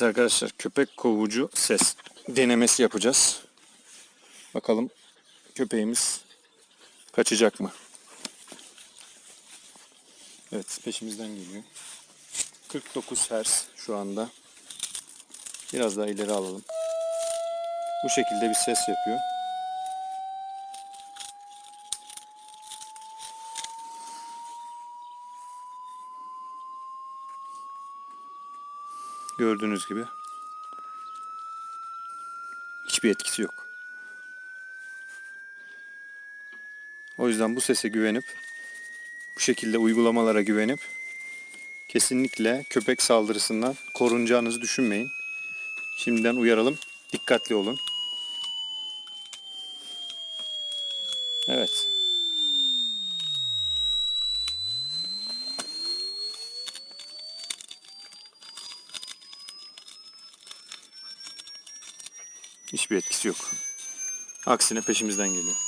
arkadaşlar, köpek kovucu ses denemesi yapacağız. Bakalım köpeğimiz kaçacak mı? Evet, peşimizden geliyor. 49 Hz şu anda. Biraz daha ileri alalım. Bu şekilde bir ses yapıyor. Gördüğünüz gibi hiçbir etkisi yok. O yüzden bu sese güvenip, bu şekilde uygulamalara güvenip kesinlikle köpek saldırısından korunacağınızı düşünmeyin. Şimdiden uyaralım. Dikkatli olun. Evet. Hiçbir etkisi yok. Aksine peşimizden geliyor.